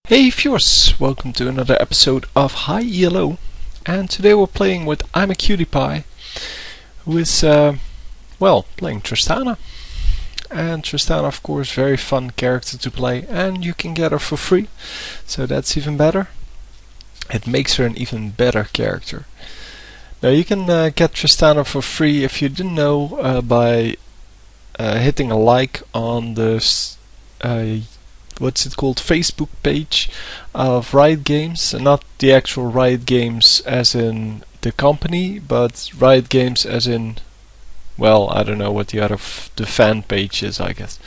Hey viewers, welcome to another episode of Hi ELO, and today we're playing with Imaqtpie, who is, playing Tristana. And Tristana, of course, very fun character to play, and you can get her for free, so that's even better. It makes her an even better character. Now you can get Tristana for free, if you didn't know, by hitting a like on the Facebook page of Riot Games, and not the actual Riot Games as in the company, but Riot Games as in, well, I don't know what the other the fan page is, I guess.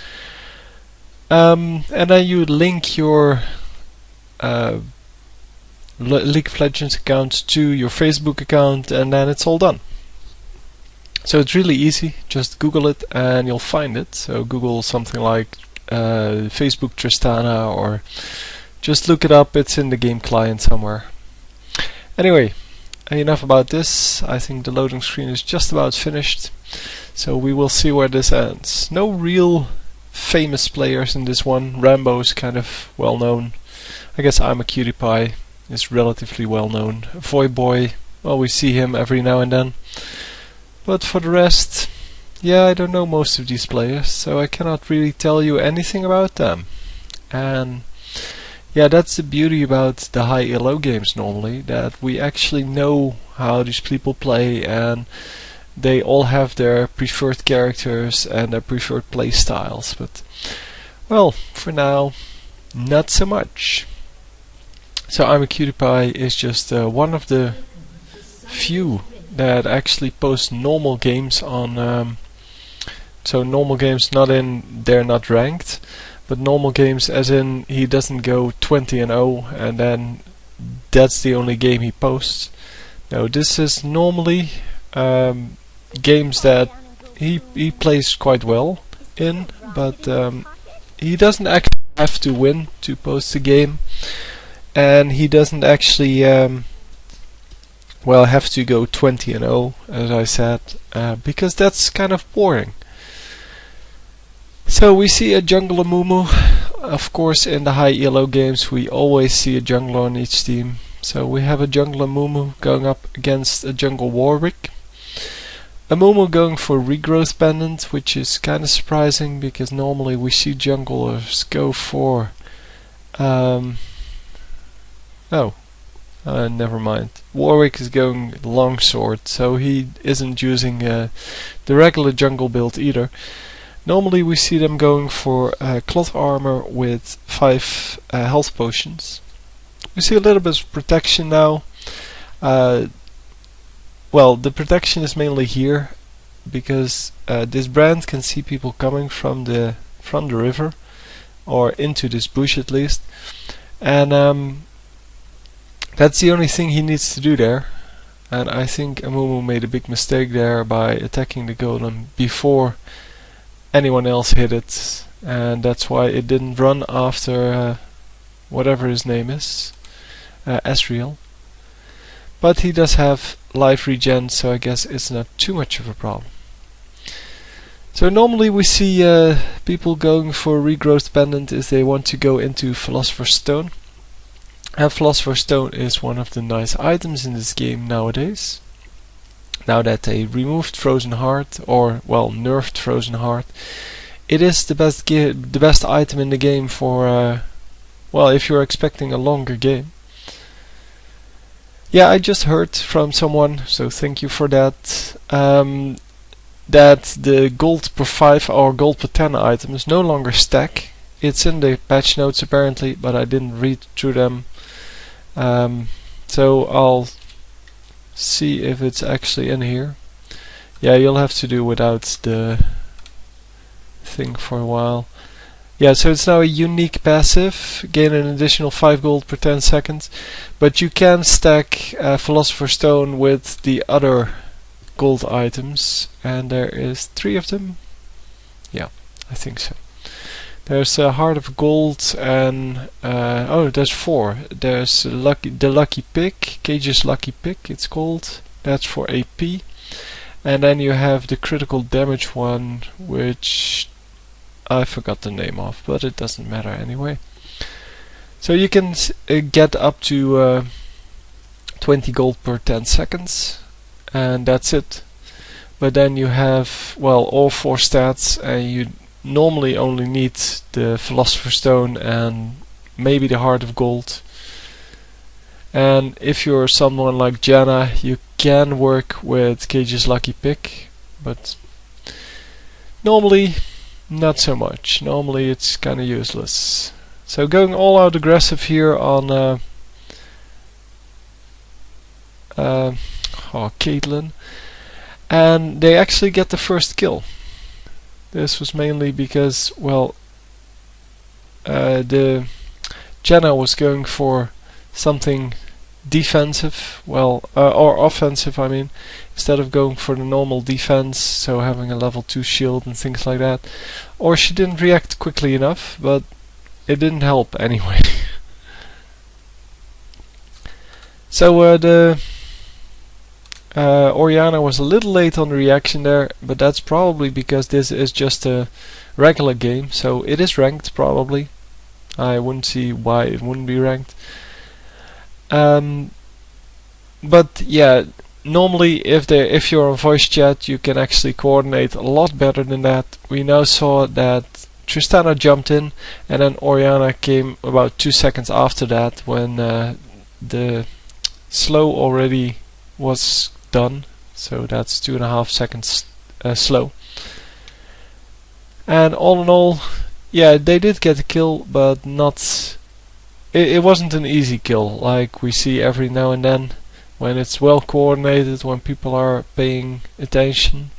And then you link your League of Legends account to your Facebook account, and then it's all done. So it's really easy, just Google it and you'll find it. So Google something like Facebook Tristana, or just look it up, it's in the game client somewhere. Anyway, enough about this. I think the loading screen is just about finished, so we will see where this ends. No real famous players in this one. Rambo is kind of well known. I guess Imaqtpie is relatively well known. Voyboy, well, we see him every now and then. But for the rest, yeah, I don't know most of these players, so I cannot really tell you anything about them. And yeah, that's the beauty about the high ELO games normally, that we actually know how these people play, and they all have their preferred characters and their preferred play styles. But, well, for now, not so much. So Imaqtpie is just one of the few that actually post normal games on so normal games, not in they're not ranked, but normal games as in he doesn't go 20-0 and then that's the only game he posts. No, this is normally games that he plays quite well in, but he doesn't actually have to win to post a game, and he doesn't actually have to go 20-0, as I said, because that's kind of boring. So we see a jungler Mumu. Of course, in the high ELO games we always see a jungler on each team. So we have a jungler Mumu going up against a jungle Warwick. A Mumu going for regrowth pendant, which is kind of surprising because normally we see junglers go for never mind. Warwick is going longsword, so he isn't using the regular jungle build either. Normally we see them going for cloth armor with 5 health potions. We see a little bit of protection now. The protection is mainly here because this brand can see people coming from the river, or into this bush at least, and that's the only thing he needs to do there. And I think Amumu made a big mistake there by attacking the golem before anyone else hit it, and that's why it didn't run after whatever his name is, Ezreal. But he does have life regen, so I guess it's not too much of a problem. So normally we see people going for regrowth pendant if they want to go into Philosopher's Stone. And Philosopher's Stone is one of the nice items in this game nowadays. Now that they removed Frozen Heart, or well, nerfed Frozen Heart, it is the best item in the game for if you're expecting a longer game. Yeah, I just heard from someone, so thank you for that, that the gold per 5 or gold per 10 items no longer stack. It's in the patch notes apparently, but I didn't read through them. So I'll see if it's actually in here. Yeah, you'll have to do without the thing for a while. Yeah, so it's now a unique passive, gain an additional 5 gold per 10 seconds, but you can stack Philosopher's Stone with the other gold items, and there is 3 of them. Yeah, I think so. There's a Heart of Gold, and there's 4. There's the Lucky Pick, Cage's Lucky Pick it's called. That's for AP. And then you have the critical damage one, which I forgot the name of, but it doesn't matter anyway. So you can get up to 20 gold per 10 seconds, and that's it. But then you have, well, all 4 stats, and you normally only need the Philosopher's Stone and maybe the Heart of Gold. And if you're someone like Janna, you can work with Cage's Lucky Pick, but normally not so much. Normally it's kinda useless. So going all out aggressive here on Caitlyn, and they actually get the first kill. This was mainly because, well, the Janna was going for something defensive, well, or offensive, I mean, instead of going for the normal defense, so having a level 2 shield and things like that. Or she didn't react quickly enough, but it didn't help anyway. So the Orianna was a little late on the reaction there, but that's probably because this is just a regular game, so it is ranked probably. I wouldn't see why it wouldn't be ranked. But yeah, normally if you're on voice chat, you can actually coordinate a lot better than that. We now saw that Tristana jumped in, and then Orianna came about 2 seconds after that, when the slow already was done. So that's 2.5 seconds slow. And all in all, yeah, they did get a kill, but not. It wasn't an easy kill like we see every now and then when it's well coordinated, when people are paying attention.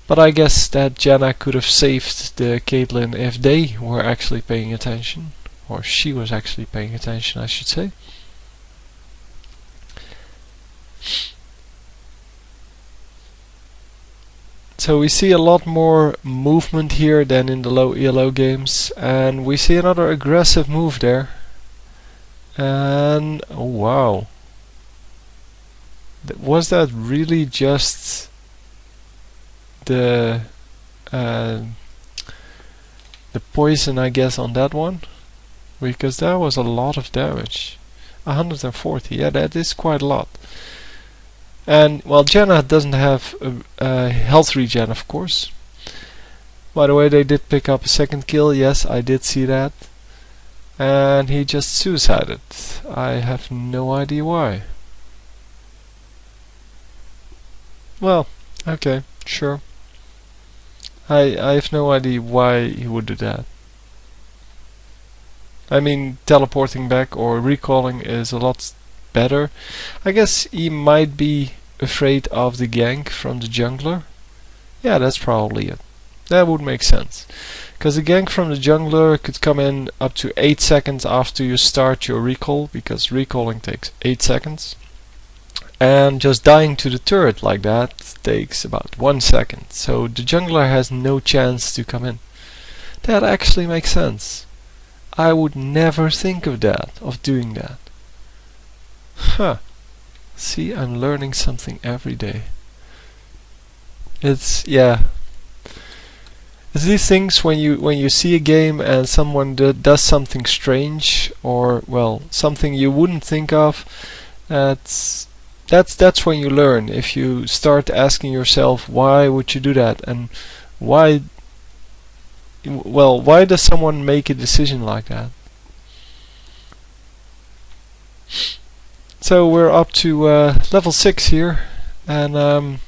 But I guess that Janna could have saved the Caitlyn if they were actually paying attention, or she was actually paying attention, I should say. So we see a lot more movement here than in the low ELO games, and we see another aggressive move there. And oh wow, was that really just the poison, I guess, on that one? Because that was a lot of damage. 140, yeah, that is quite a lot. And well, Janna doesn't have a health regen, of course. By the way, they did pick up a second kill, yes, I did see that. And he just suicided. I have no idea why. Well, okay, sure. I have no idea why he would do that. I mean, teleporting back or recalling is a lot better. I guess he might be afraid of the gank from the jungler. Yeah, that's probably it. That would make sense. Because the gank from the jungler could come in up to 8 seconds after you start your recall, because recalling takes 8 seconds. And just dying to the turret like that takes about 1 second. So the jungler has no chance to come in. That actually makes sense. I would never think of that, of doing that. Huh. See, I'm learning something every day. It's, yeah. It's these things when you see a game and someone does something strange, or well, something you wouldn't think of. That's when you learn. If you start asking yourself, why would you do that, and why? Well, why does someone make a decision like that? So we're up to level 6 here, and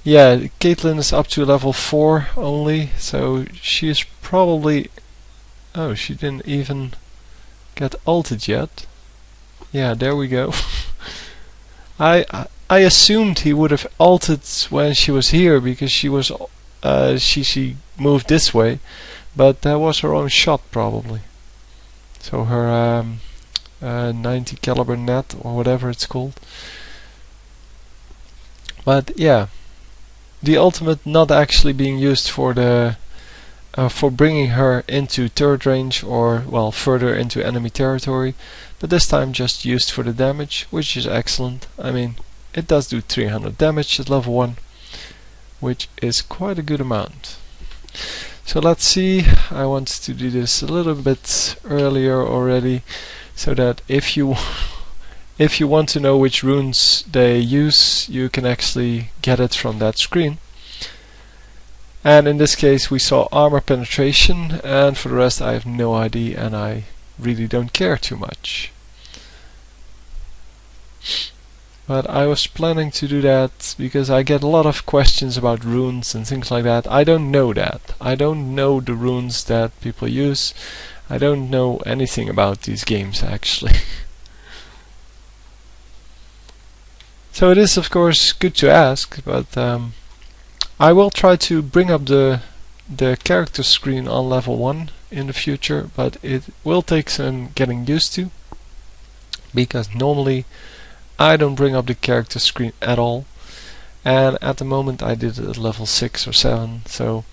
yeah, Caitlyn is up to level 4 only, so she is probably... Oh, she didn't even get ulted yet. Yeah, there we go. I assumed he would have ulted when she was here, because she was she moved this way, but that was her own shot probably. So her 90 caliber net, or whatever it's called. But yeah, the ultimate not actually being used for the for bringing her into turret range, or well, further into enemy territory, but this time just used for the damage, which is excellent. I mean, it does do 300 damage at level 1, which is quite a good amount. So let's see, I want to do this a little bit earlier already, so that if you if you want to know which runes they use, you can actually get it from that screen. And in this case we saw armor penetration, and for the rest I have no idea, and I really don't care too much. But I was planning to do that because I get a lot of questions about runes and things like that. I don't know that. I don't know the runes that people use. I don't know anything about these games actually. So it is of course good to ask, but I will try to bring up the character screen on level 1 in the future, but it will take some getting used to, because normally I don't bring up the character screen at all, and at the moment I did it at level 6 or 7, so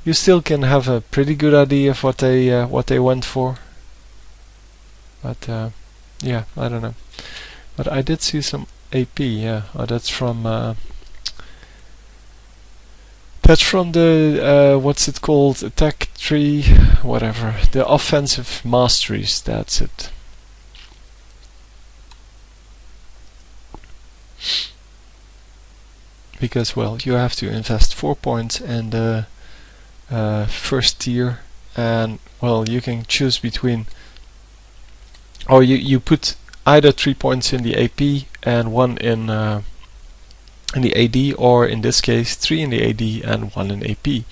you still can have a pretty good idea of what they went for. But yeah, I don't know. But I did see some AP, yeah. Oh, that's from the what's it called? Attack tree, whatever. The offensive masteries. That's it. Because, well, you have to invest 4 points in the first tier, and well, you can choose between, or you put either 3 points in the AP and 1 in the AD, or in this case 3 in the AD and 1 in AP,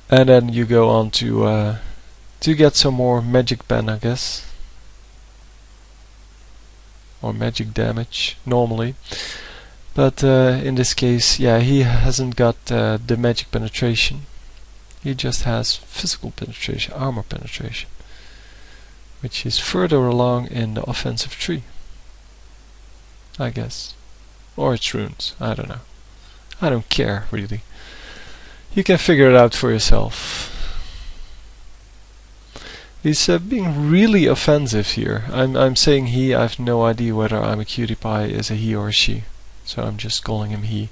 and then you go on to get some more magic pen, I guess, or magic damage normally. But in this case, yeah, he hasn't got the magic penetration. He just has physical penetration, armor penetration, which is further along in the offensive tree, I guess. Or it's runes, I don't know. I don't care, really. You can figure it out for yourself. He's being really offensive here. I'm saying he, I have no idea whether Imaqtpie is a he or a she. So I'm just calling him he.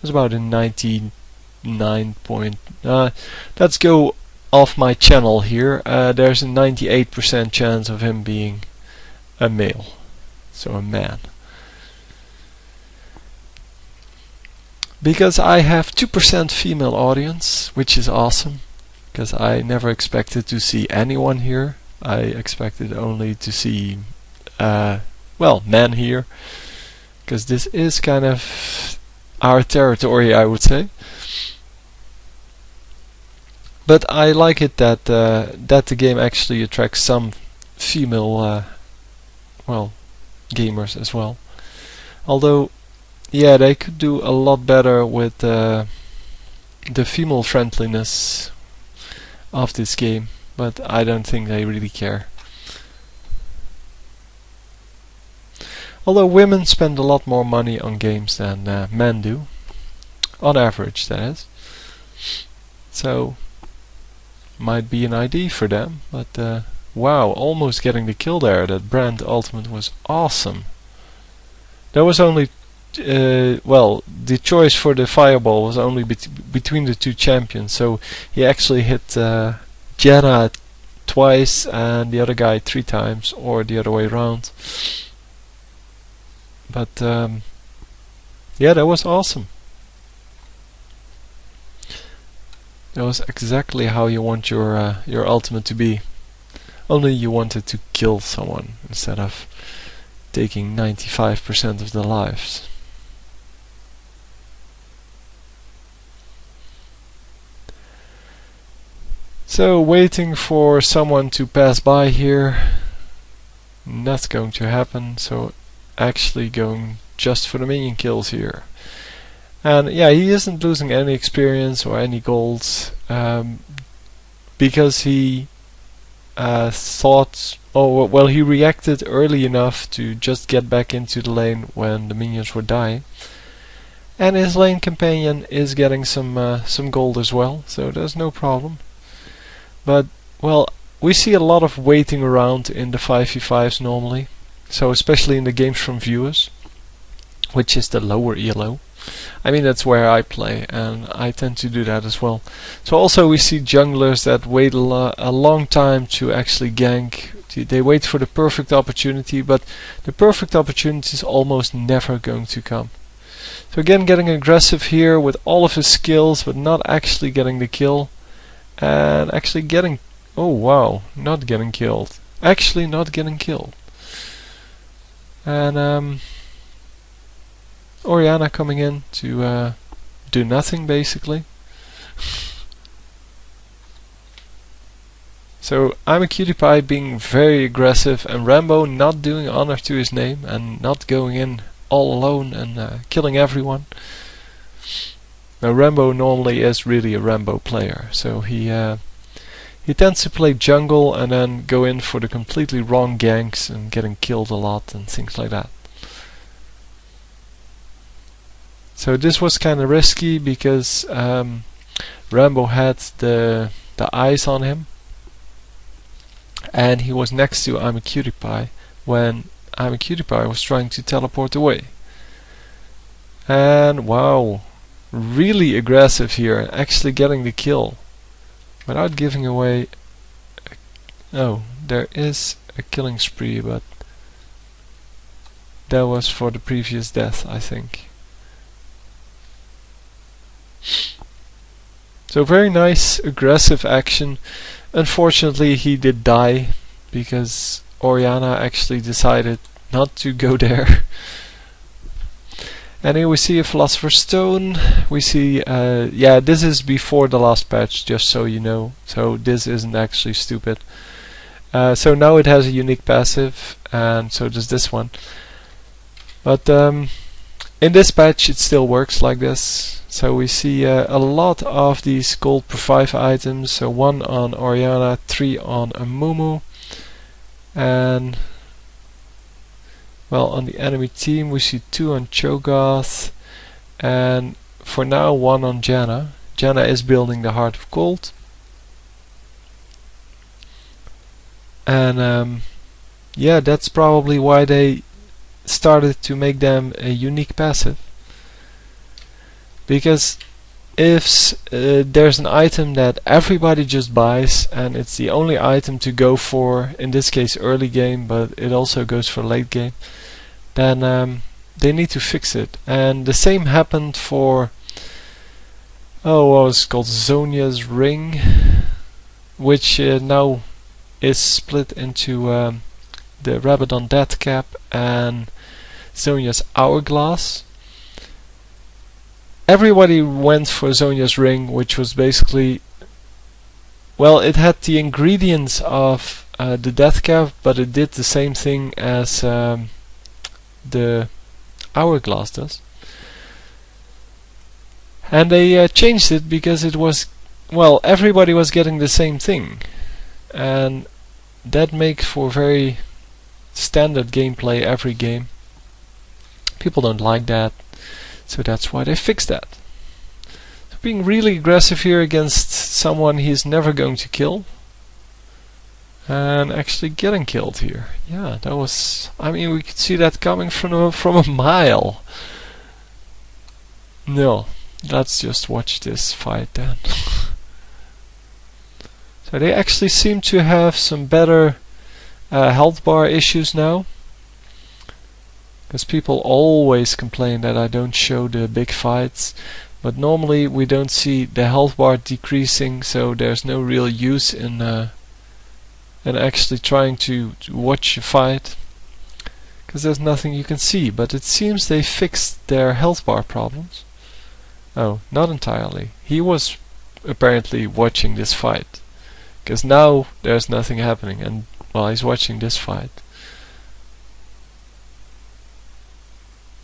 There's about a 99 point... let's go off my channel here. There's a 98% chance of him being a male. So a man. Because I have 2% female audience, which is awesome. Because I never expected to see anyone here. I expected only to see, well, men here. Because this is kind of our territory, I would say. But I like it that that the game actually attracts some female, well, gamers as well. Although, yeah, they could do a lot better with the female friendliness of this game, but I don't think they really care. Although women spend a lot more money on games than men do, on average, that is. So, might be an idea for them, but wow, almost getting the kill there. That Brand ultimate was awesome. There was only, well, the choice for the fireball was only between the two champions, so he actually hit Jenna twice and the other guy 3 times, or the other way around. But yeah, that was awesome. That was exactly how you want your ultimate to be. Only you wanted to kill someone instead of taking 95% of their lives. So waiting for someone to pass by here. Not going to happen. So actually going just for the minion kills here. And yeah, he isn't losing any experience or any golds, because he thought, oh well, he reacted early enough to just get back into the lane when the minions were dying. And his lane companion is getting some gold as well, so there's no problem. But well, we see a lot of waiting around in the 5v5s normally. So especially in the games from viewers, which is the lower ELO. I mean, that's where I play, and I tend to do that as well. So also we see junglers that wait a long time to actually gank. They wait for the perfect opportunity, but the perfect opportunity is almost never going to come. So again, getting aggressive here with all of his skills, but not actually getting the kill. And actually getting... oh wow, not getting killed. Actually not getting killed. And Orianna coming in to do nothing basically. So Imaqtpie being very aggressive and Rambo not doing honor to his name and not going in all alone and killing everyone. Now Rambo normally is really a Rambo player, so he tends to play jungle and then go in for the completely wrong ganks and getting killed a lot and things like that. So this was kind of risky because Rambo had the eyes on him, and he was next to Imaqtpie when Imaqtpie was trying to teleport away. And wow, really aggressive here and actually getting the kill without giving away. Oh, there is a killing spree, but that was for the previous death, I think. So very nice aggressive action. Unfortunately he did die because Orianna actually decided not to go there. And here we see a Philosopher's Stone. We see, yeah, this is before the last patch, just so you know. So this isn't actually stupid. So now it has a unique passive, and so does this one. But in this patch it still works like this. So we see a lot of these gold per 5 items. So 1 on Orianna, 3 on Amumu, and well, on the enemy team we see 2 on Cho'Gath, and for now 1 on Janna. Janna is building the Heart of Gold. And yeah, that's probably why they started to make them a unique passive. Because if there's an item that everybody just buys and it's the only item to go for, in this case early game, but it also goes for late game, then they need to fix it. And the same happened for, oh, what was it called, Zhonya's Ring, which now is split into the Rabadon Deathcap and Zhonya's Hourglass. Everybody went for Zhonya's Ring, which was basically, well, it had the ingredients of the Deathcap, but it did the same thing as the Hourglass does. And they changed it because it was, well, everybody was getting the same thing, and that makes for very standard gameplay every game. People don't like that. So that's why they fixed that. So being really aggressive here against someone he's never going to kill. And actually getting killed here. Yeah, that was... I mean, we could see that coming from a mile. No, let's just watch this fight then. So they actually seem to have some better health bar issues now. Because people always complain that I don't show the big fights, but normally we don't see the health bar decreasing, so there's no real use in actually trying to watch a fight, because there's nothing you can see. But it seems they fixed their health bar problems. Oh, not entirely. He was apparently watching this fight, because now there's nothing happening, and well, he's watching this fight.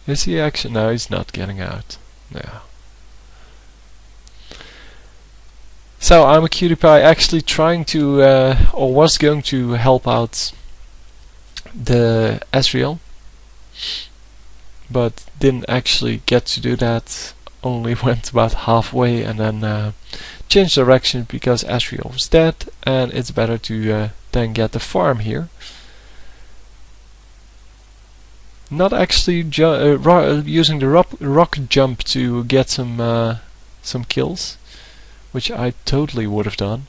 Is he actually? No, he's not getting out. Yeah. So Imaqtpie actually trying to, or was going to help out the Ezreal, but didn't actually get to do that. Only went about halfway and then changed direction because Ezreal was dead, and it's better to then get the farm here. not actually using the rocket jump to get some kills, which I totally would have done.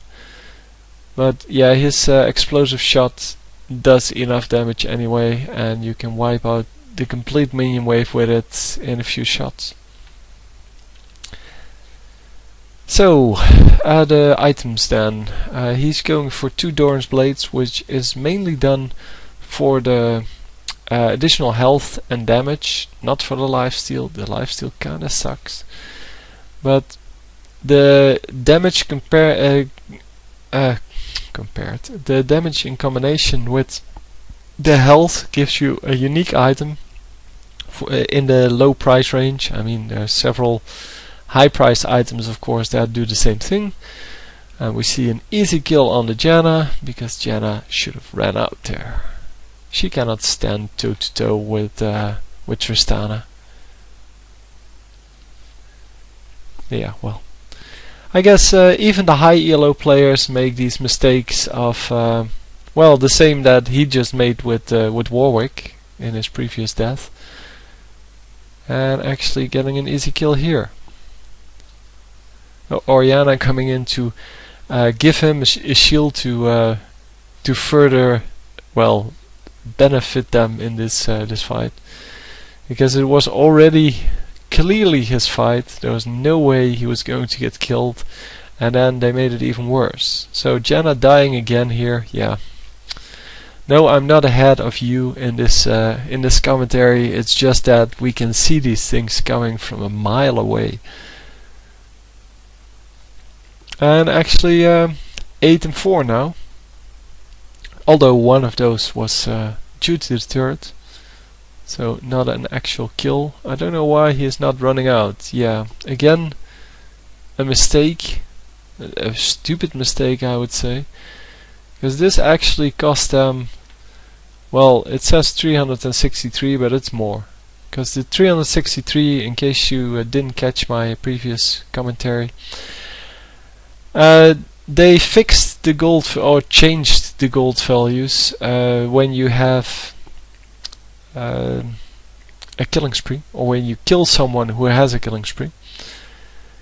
But yeah, his explosive shot does enough damage anyway, and you can wipe out the complete minion wave with it in a few shots. So, the items then. He's going for 2 Doran's Blades, which is mainly done for the additional health and damage, not for the lifesteal. The lifesteal kinda sucks. But the damage compared, the damage in combination with the health gives you a unique item in the low price range. I mean, there are several high price items, of course, that do the same thing. And we see an easy kill on the Janna, because Janna should have ran out there. She cannot stand toe to toe with Tristana. Yeah, well, I guess even the high ELO players make these mistakes of, well, the same that he just made with Warwick in his previous death, and actually getting an easy kill here. Orianna coming in to give him a shield to further, well, benefit them in this this fight, because it was already clearly his fight. There was no way he was going to get killed, and then they made it even worse. So Janna dying again here. Yeah. No, I'm not ahead of you in this commentary. It's just that we can see these things coming from a mile away. And actually 8 and 4 now. Although one of those was due to the turret. So not an actual kill. I don't know why he is not running out. Yeah, again a mistake. A stupid mistake, I would say. Because this actually cost them, well, it says 363, but it's more. Because the 363, in case you didn't catch my previous commentary, they fixed the gold or changed the gold values when you have a killing spree, or when you kill someone who has a killing spree.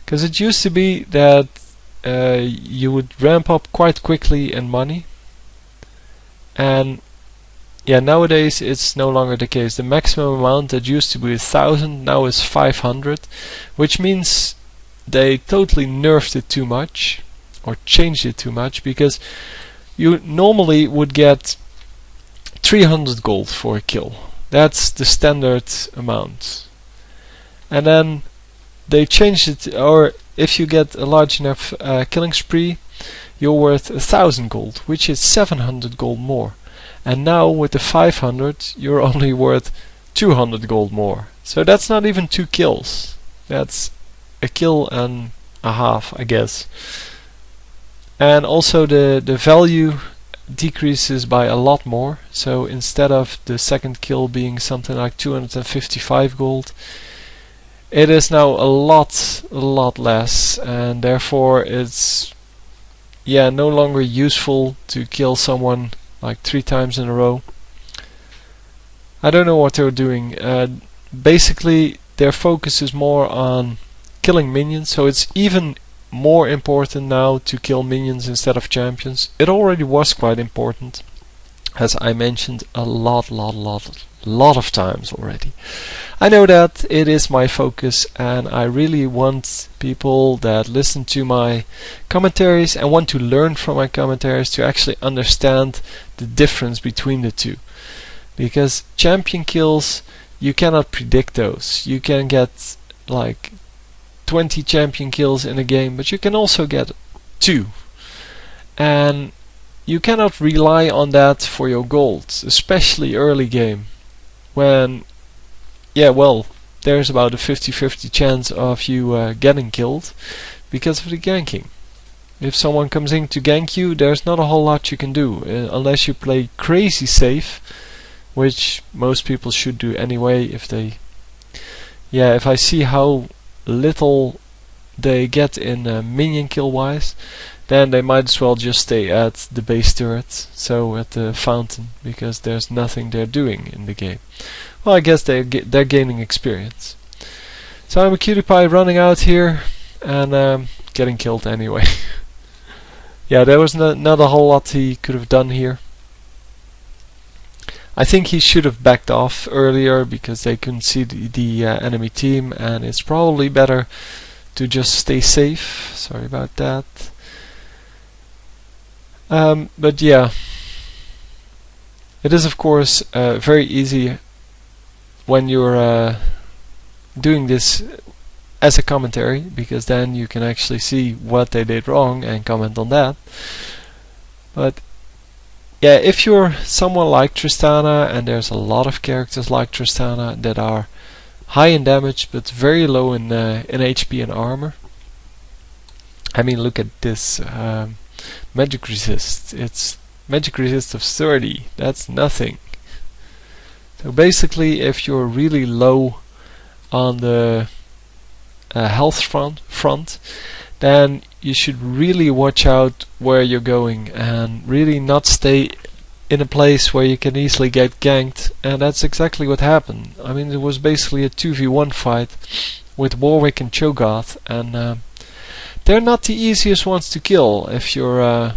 Because it used to be that you would ramp up quite quickly in money, and yeah, nowadays it's no longer the case. The maximum amount that used to be 1,000 now is 500, which means they totally nerfed it too much, or changed it too much, because you normally would get 300 gold for a kill. That's the standard amount. And then they changed it, or if you get a large enough killing spree, you're worth 1,000 gold, which is 700 gold more. And now with the 500, you're only worth 200 gold more. So that's not even 2 kills. That's a kill and a half, I guess. And also the value decreases by a lot more. So instead of the second kill being something like 255 gold, it is now a lot less, and therefore it's no longer useful to kill someone like 3 times in a row. I don't know what they're doing. Basically their focus is more on killing minions, so it's even more important now to kill minions instead of champions. It already was quite important, as I mentioned a lot of times already. I know that it is my focus, and I really want people that listen to my commentaries and want to learn from my commentaries to actually understand the difference between the two. Because champion kills, you cannot predict those. You can get like 20 champion kills in a game, but you can also get 2. And you cannot rely on that for your gold, especially early game, when there's about a 50-50 chance of you getting killed because of the ganking. If someone comes in to gank you, there's not a whole lot you can do unless you play crazy safe, which most people should do anyway. If I see how little they get in minion kill wise, then they might as well just stay at the base turret, so at the fountain, because there's nothing they're doing in the game. Well, I guess they're gaining experience. So I'm a Imaqtpie running out here and getting killed anyway. Yeah, there was not a whole lot he could have done here. I think he should have backed off earlier because they couldn't see the enemy team, and it's probably better to just stay safe. Sorry about that. But yeah, it is of course very easy when you're doing this as a commentary, because then you can actually see what they did wrong and comment on that. But yeah, if you're someone like Tristana, and there's a lot of characters like Tristana that are high in damage but very low in HP and armor. I mean, look at this magic resist. It's magic resist of 30. That's nothing. So basically, if you're really low on the health front, then you should really watch out where you're going and really not stay in a place where you can easily get ganked. And that's exactly what happened. I mean, it was basically a 2v1 fight with Warwick and Cho'Gath, and they're not the easiest ones to kill if you're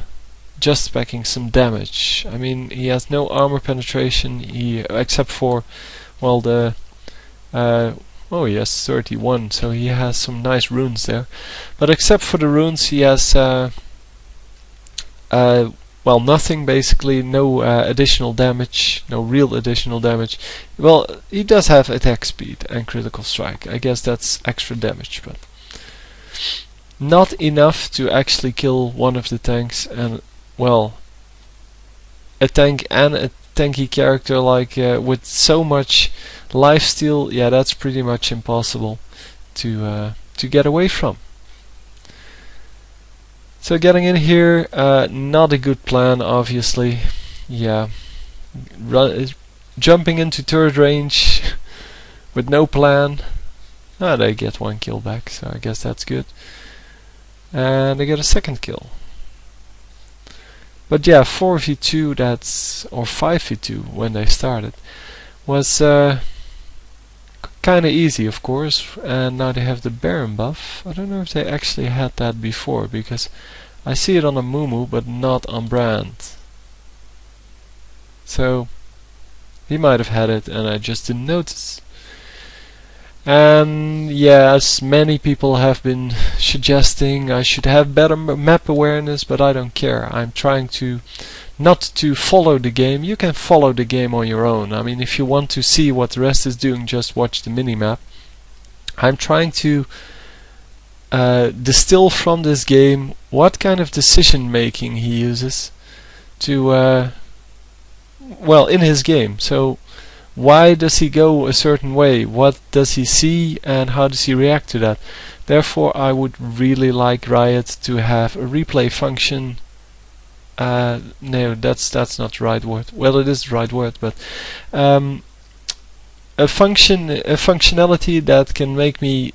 just specking some damage. I mean, he has no armor penetration, except for, well, the oh, he has 31, so he has some nice runes there. But except for the runes, he has well, nothing basically, no additional damage, no real additional damage. Well, he does have attack speed and critical strike. I guess that's extra damage, but not enough to actually kill one of the tanks. And well, a tank and a tanky character like with so much lifesteal, yeah, that's pretty much impossible to get away from. So getting in here, not a good plan, obviously. Yeah, jumping into turret range with no plan. Ah, they get one kill back, so I guess that's good. And they get a second kill. But yeah, 4v2, that's, or 5v2 when they started, was kinda easy, of course. And now they have the Baron buff. I don't know if they actually had that before, because I see it on Amumu but not on Brand. So he might have had it and I just didn't notice. And yeah, as many people have been suggesting, I should have better map awareness, but I don't care. I'm trying to not to follow the game. You can follow the game on your own. I mean, if you want to see what the rest is doing, just watch the minimap. I'm trying to distill from this game what kind of decision making he uses to well, in his game. So why does he go a certain way? What does he see and how does he react to that? Therefore, I would really like Riot to have a replay function. No, that's not the right word. Well, it is the right word, but a functionality that can make me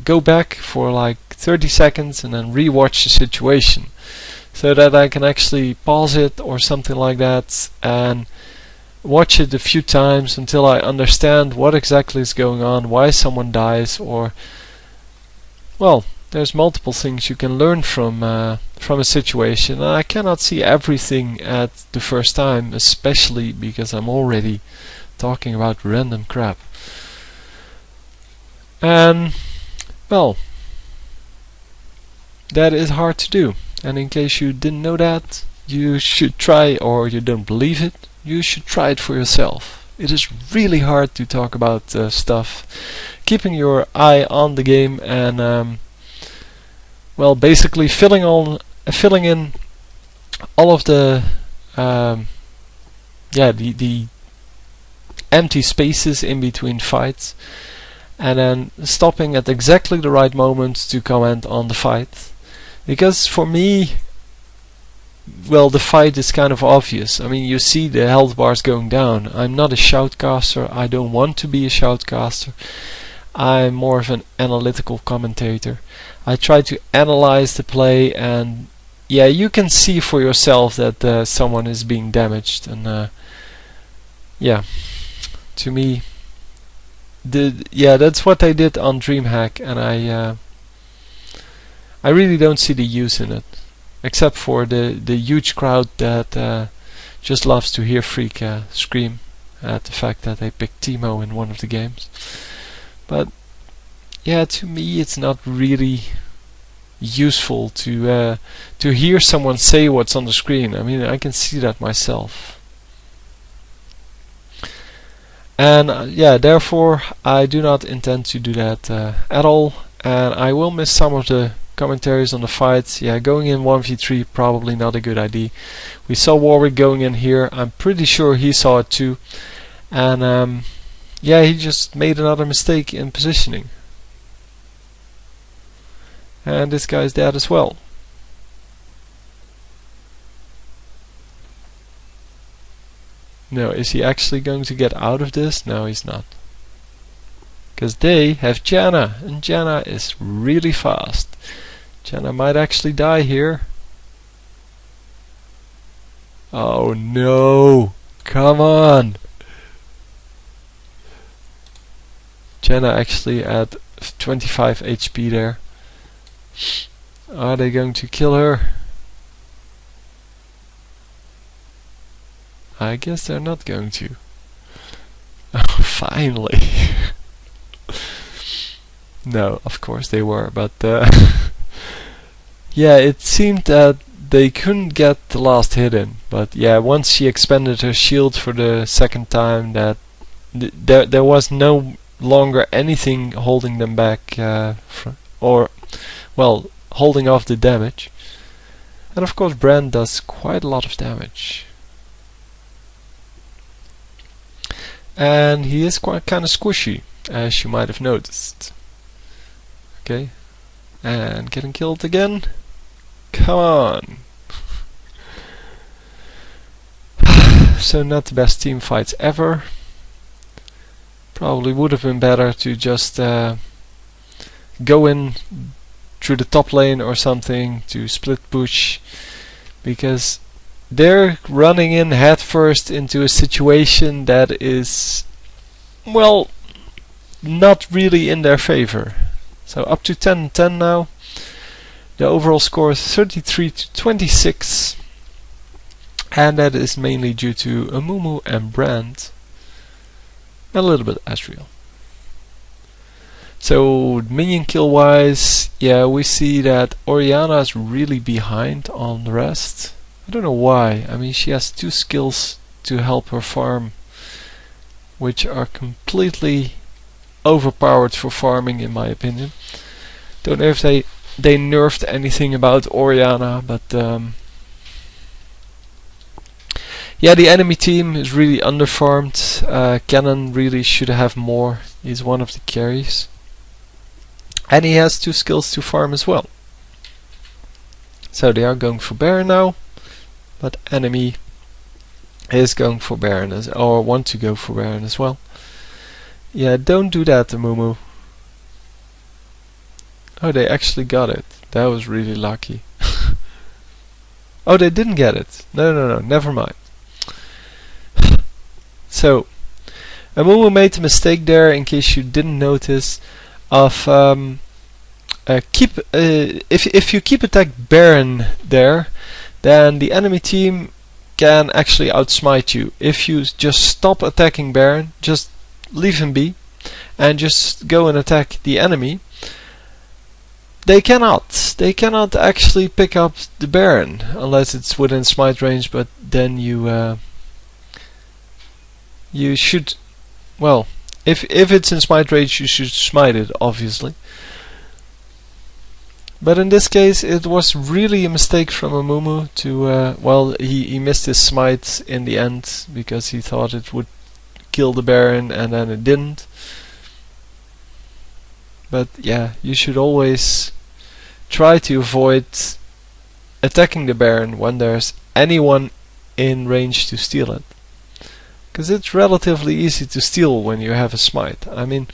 go back for like 30 seconds and then rewatch the situation, so that I can actually pause it or something like that and watch it a few times until I understand what exactly is going on, why someone dies, or well, there's multiple things you can learn from a situation. And I cannot see everything at the first time, especially because I'm already talking about random crap. And well, that is hard to do. And in case you didn't know that, you should try, or you don't believe it, you should try it for yourself. It is really hard to talk about stuff, keeping your eye on the game and well, basically filling in all of the the empty spaces in between fights, and then stopping at exactly the right moment to comment on the fight. Because for me, well, the fight is kind of obvious. I mean, you see the health bars going down. I'm not a shoutcaster. I don't want to be a shoutcaster. I'm more of an analytical commentator. I try to analyze the play, and yeah, you can see for yourself that someone is being damaged, and yeah, to me, that's what they did on DreamHack, and I really don't see the use in it, except for the huge crowd that just loves to hear Freak scream at the fact that they picked Teemo in one of the games. But yeah, to me it's not really useful to hear someone say what's on the screen. I mean, I can see that myself. And yeah, therefore I do not intend to do that at all, and I will miss some of the commentaries on the fights. Yeah, going in 1v3 probably not a good idea. We saw Warwick going in here. I'm pretty sure he saw it too, and yeah, he just made another mistake in positioning. And this guy's dead as well. No, is he actually going to get out of this? No, he's not. Because they have Janna, and Janna is really fast. Janna might actually die here. Oh no! Come on! Janna actually at 25 HP there. Are they going to kill her? I guess they're not going to. Oh, finally. No, of course they were, but yeah, it seemed that they couldn't get the last hit in. But yeah, once she expended her shield for the second time, that there was no longer anything holding them back, or well, holding off the damage. And of course Brand does quite a lot of damage. And he is quite kind of squishy, as you might have noticed. Okay, and getting killed again. Come on. So not the best team fights ever. Probably would have been better to just go in through the top lane or something to split push, because they're running in headfirst into a situation that is, well, not really in their favor. So up to 10-10 now. The overall score is 33-26, and that is mainly due to Amumu and Brand, and a little bit Asriel. So minion kill wise, yeah, we see that Orianna is really behind on the rest. I don't know why. I mean, she has 2 skills to help her farm, which are completely overpowered for farming, in my opinion. Don't know if they nerfed anything about Orianna, but yeah, the enemy team is really underfarmed. Cannon really should have more. He's one of the carries, and he has 2 skills to farm as well. So they are going for Baron now, but enemy is going for Baron or want to go for Baron as well. Yeah, don't do that, Amumu. Oh, they actually got it. That was really lucky. Oh, they didn't get it. No, never mind. So, Amumu made the mistake there, in case you didn't notice, of if you keep attack Baron there, then the enemy team can actually outsmite you. If you just stop attacking Baron, just leave him be, and just go and attack the enemy, they cannot actually pick up the Baron unless it's within smite range. But then you should, well, if it's in smite range, you should smite it, obviously. But in this case, it was really a mistake from Amumu to well, he missed his smite in the end because he thought it would kill the Baron, and then it didn't. But yeah, you should always try to avoid attacking the Baron when there's anyone in range to steal it, because it's relatively easy to steal when you have a smite. I mean,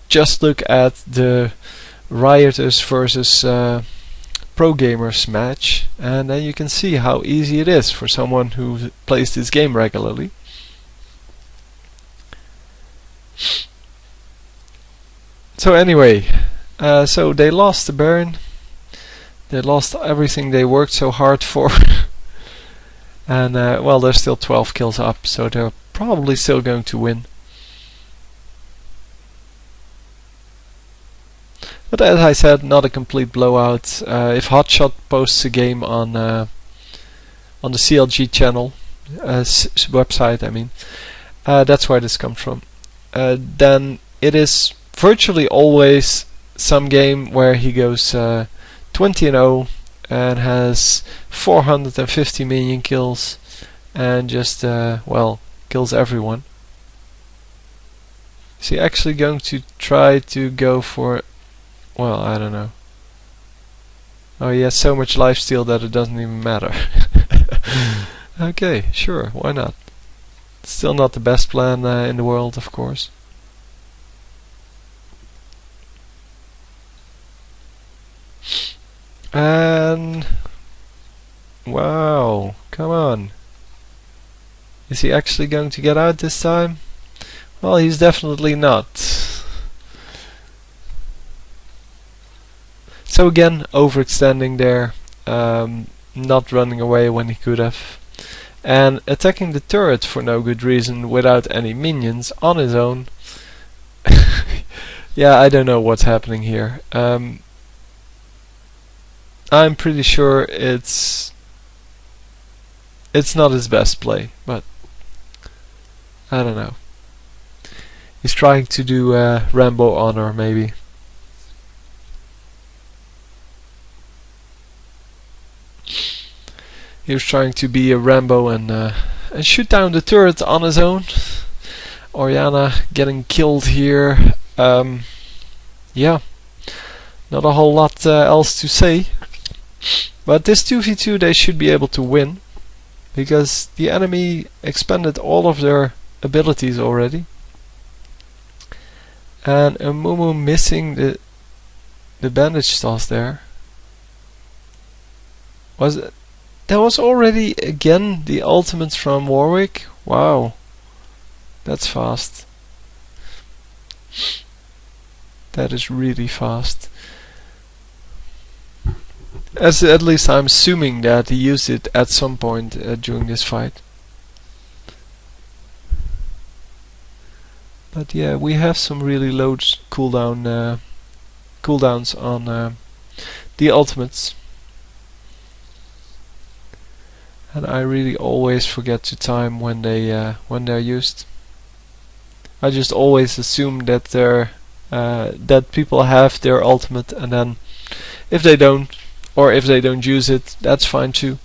just look at the Rioters versus pro gamers match, and then you can see how easy it is for someone who plays this game regularly. So anyway, so they lost the Baron. They lost everything they worked so hard for. And well, they're still 12 kills up, so they're probably still going to win. But as I said, not a complete blowout. If Hotshot posts a game on the CLG channel, website, I mean, that's where this comes from. Then it is virtually always some game where he goes 20-0 and has 450 million kills and just well, kills everyone. Is he actually going to try to go for, well, I don't know. Oh, he has so much lifesteal that it doesn't even matter. Okay, sure, why not? Still not the best plan in the world, of course. And wow, come on. Is he actually going to get out this time? Well, he's definitely not. So again, overextending there, not running away when he could have, and attacking the turret for no good reason without any minions on his own. Yeah, I don't know what's happening here. I'm pretty sure it's not his best play, but I don't know. He's trying to do Rambo honor, maybe. He was trying to be a Rambo and shoot down the turret on his own. Orianna getting killed here. Yeah, not a whole lot else to say. But this 2v2 they should be able to win, because the enemy expended all of their abilities already. And Mumu missing the bandage toss there. That was already again the ultimates from Warwick? Wow, that's fast. That is really fast. At least I'm assuming that he used it at some point during this fight. But yeah, we have some really low cooldowns on the ultimates. And I really always forget to time when they're used. I just always assume that that people have their ultimate, and then if they don't, or if they don't use it, that's fine too.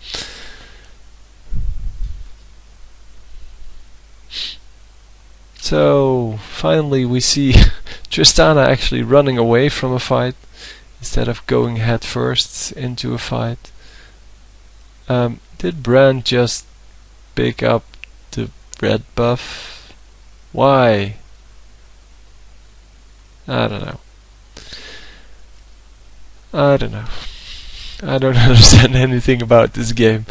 So finally we see Tristana actually running away from a fight instead of going head first into a fight. Did Brand just pick up the red buff? Why? I don't know. I don't know. I don't understand anything about this game.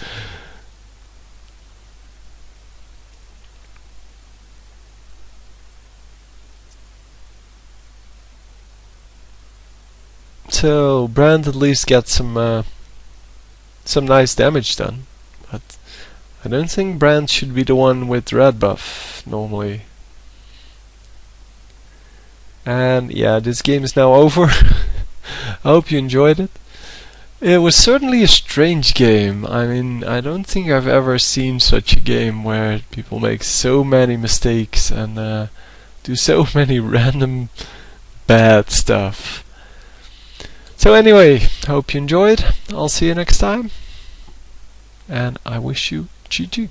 So Brand at least gets some nice damage done, but I don't think Brand should be the one with red buff normally. And yeah, this game is now over. I hope you enjoyed it. It was certainly a strange game. I mean, I don't think I've ever seen such a game where people make so many mistakes and do so many random bad stuff. So anyway, hope you enjoyed. I'll see you next time. And I wish you GG.